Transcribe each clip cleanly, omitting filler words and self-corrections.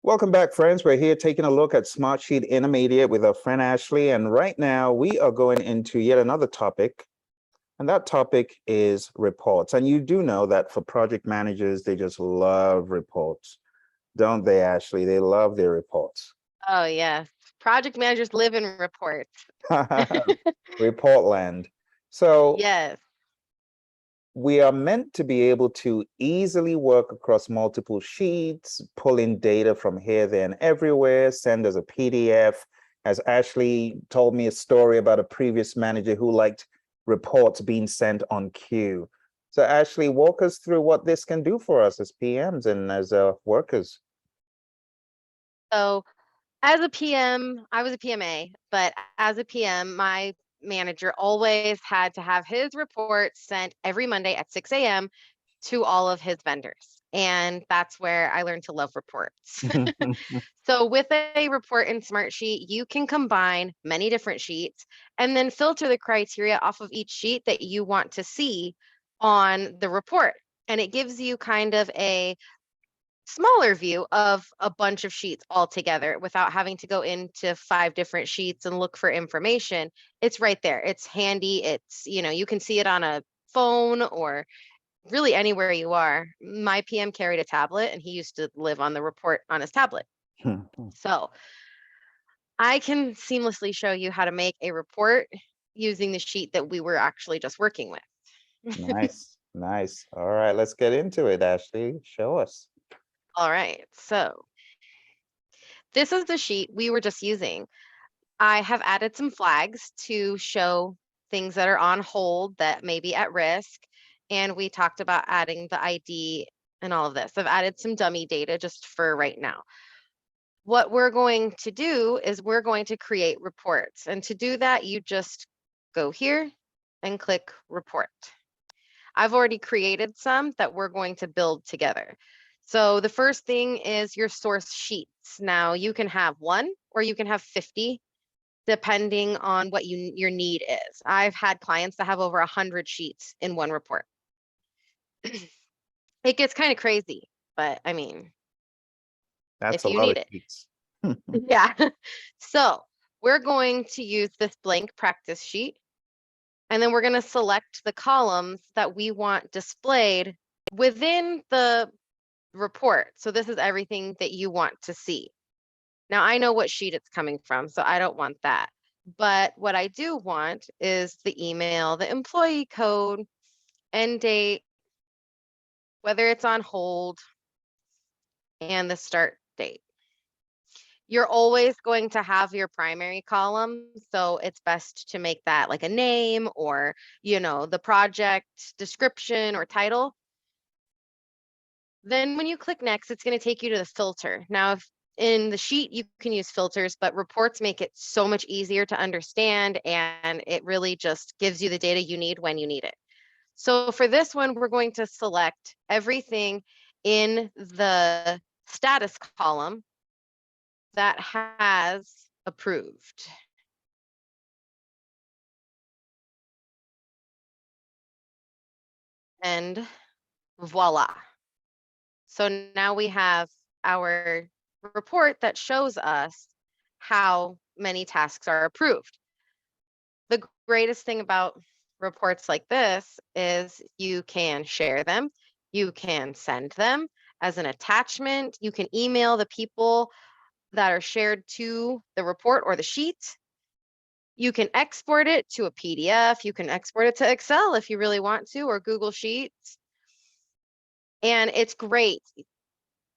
Welcome back, friends. We're here taking a look at Smartsheet Intermediate with our friend Ashlee. And right now we are going into yet another topic. And that topic is reports. And you do know that for project managers, they just love reports. Don't they, Ashlee? They love their reports. Oh, yes. Project managers live in reports. Report land. So Yes. we are meant to be able to easily work across multiple sheets, pull in data from here, there, and everywhere, send as a PDF. As Ashlee told me a story about a previous manager who liked reports being sent on queue. So Ashlee, walk us through what this can do for us as PMs and as workers. So as a PM, I was a PMA, but as a PM, my manager always had to have his reports sent every Monday at 6 a.m. to all of his vendors. And that's where I learned to love reports. So with a report in Smartsheet, you can combine many different sheets and then filter the criteria off of each sheet that you want to see on the report. And it gives you kind of a smaller view of a bunch of sheets all together without having to go into 5 different sheets and look for information. It's right there. It's handy. You can see it on a phone or really anywhere you are. My PM carried a tablet and he used to live on the report on his tablet. So I can seamlessly show you how to make a report using the sheet that we were actually just working with. Nice, nice. All right, let's get into it, Ashlee. Show us. All right, so this is the sheet we were just using. I have added some flags to show things that are on hold that may be at risk. And we talked about adding the ID and all of this. I've added some dummy data just for right now. What we're going to do is we're going to create reports. And to do that, you just go here and click report. I've already created some that we're going to build together. So the first thing is your source sheets. Now you can have 1 or you can have 50, depending on what your need is. I've had clients that have over 100 sheets in one report. It gets kind of crazy, but I mean, That's if a you lot of need it. sheets. Yeah. So we're going to use this blank practice sheet, and then we're going to select the columns that we want displayed within the report. So this is everything that you want to see. Now I know what sheet it's coming from, so I don't want that. But what I do want is the email, the employee code, end date, whether it's on hold, and the start date. You're always going to have your primary column, so it's best to make that like a name or, the project description or title. Then when you click next, it's going to take you to the filter. Now, if in the sheet, you can use filters, but reports make it so much easier to understand, and it really just gives you the data you need when you need it. So for this one, we're going to select everything in the status column that has approved. And voila. So now we have our report that shows us how many tasks are approved. The greatest thing about reports like this is you can share them, you can send them as an attachment, you can email the people that are shared to the report or the sheet. You can export it to a PDF, you can export it to Excel if you really want to, or Google Sheets. And it's great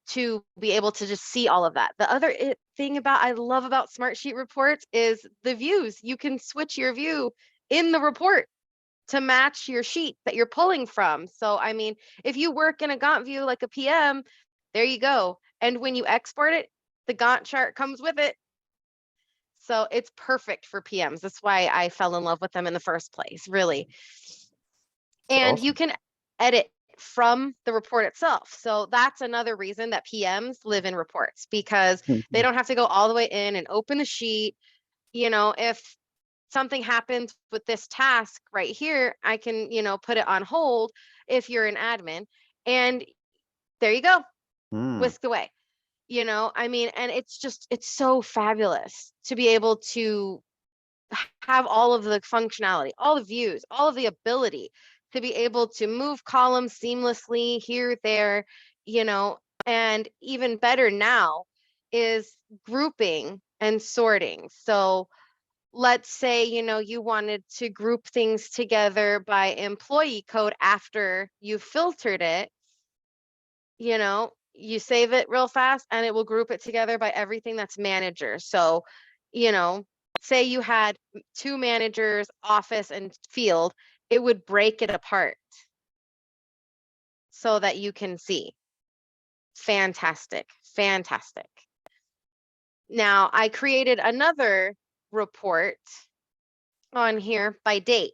to be able to just see all of that. The other thing I love about Smartsheet reports is the views. You can switch your view in the report to match your sheet that you're pulling from. So, I mean, if you work in a Gantt view like a PM, there you go. And when you export it, the Gantt chart comes with it. So it's perfect for PMs. That's why I fell in love with them in the first place, really. And Awesome. you can edit from the report itself. So that's another reason that PMs live in reports, because they don't have to go all the way in and open the sheet. If something happens with this task right here, I can, put it on hold if you're an admin, and there you go, whisked away. you know, I mean, and it's so fabulous to be able to have all of the functionality, all the views, all of the ability to be able to move columns seamlessly here, there, you know, and even better now is grouping and sorting. So let's say, you know, you wanted to group things together by employee code after you filtered it, you know, you save it real fast and it will group it together by everything that's manager. So, you know, say you had 2 managers, office and field, it would break it apart so that you can see. Fantastic, fantastic. Now, I created another report on here by date.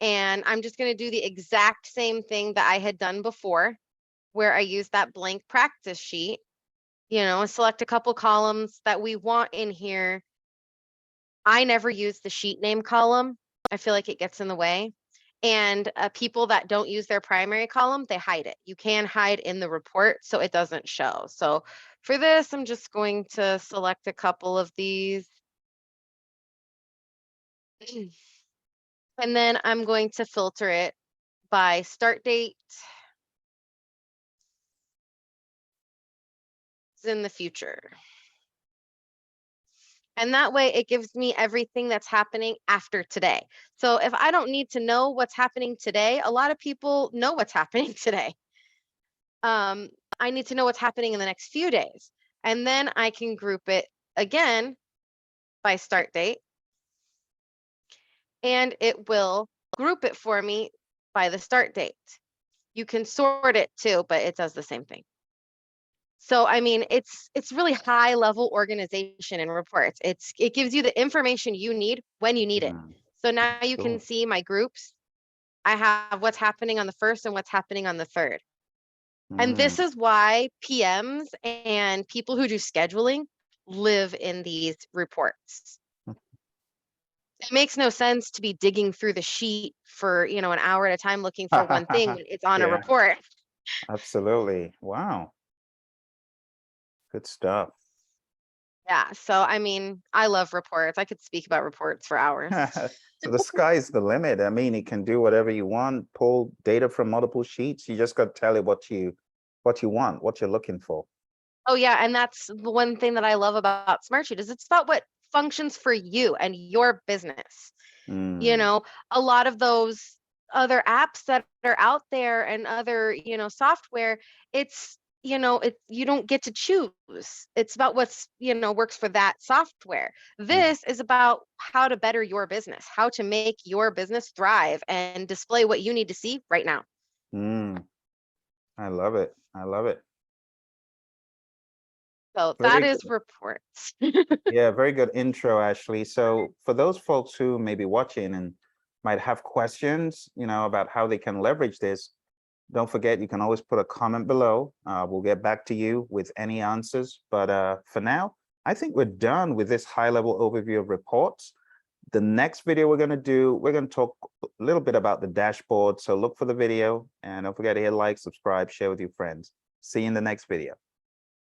And I'm just going to do the exact same thing that I had done before, where I used that blank practice sheet, you know, select a couple columns that we want in here. I never use the sheet name column. I feel like it gets in the way. And people that don't use their primary column, they hide it. You can hide in the report so it doesn't show. So for this, I'm just going to select a couple of these. And then I'm going to filter it by start date in the future. And that way it gives me everything that's happening after today. So if I don't need to know what's happening today, a lot of people know what's happening today. I need to know what's happening in the next few days. And then I can group it again by start date. And it will group it for me by the start date. You can sort it too, but it does the same thing. So, I mean, it's really high level organization in reports. It gives you the information you need when you need it. So now you can Cool. see my groups. I have what's happening on the 1st and what's happening on the 3rd. And this is why PMs and people who do scheduling live in these reports. It makes no sense to be digging through the sheet for, you know, an hour at a time looking for one thing when it's on a Yeah, report. absolutely. Wow. Good stuff. Yeah, so I mean, I love reports. I could speak about reports for hours. So the sky's the limit. I mean, it can do whatever you want, pull data from multiple sheets. You just got to tell it what you want, what you're looking for. Oh yeah, and that's the one thing that I love about Smartsheet is it's about what functions for you and your business. You Mm, know, a lot of those other apps that are out there and other, you know, software, it's, you know, you don't get to choose. It's about what's, you know, works for that software. mm, This is about how to better your business, how to make your business thrive and display what you need to see right now. mm. I love it. I love it. So that Very is good. reports. Yeah, very good intro, Ashley. So for those folks who may be watching and might have questions, you know, about how they can leverage this, don't forget, you can always put a comment below. We'll get back to you with any answers. But for now, I think we're done with this high-level overview of reports. The next video we're going to talk a little bit about the dashboard. So look for the video and don't forget to hit like, subscribe, share with your friends. See you in the next video.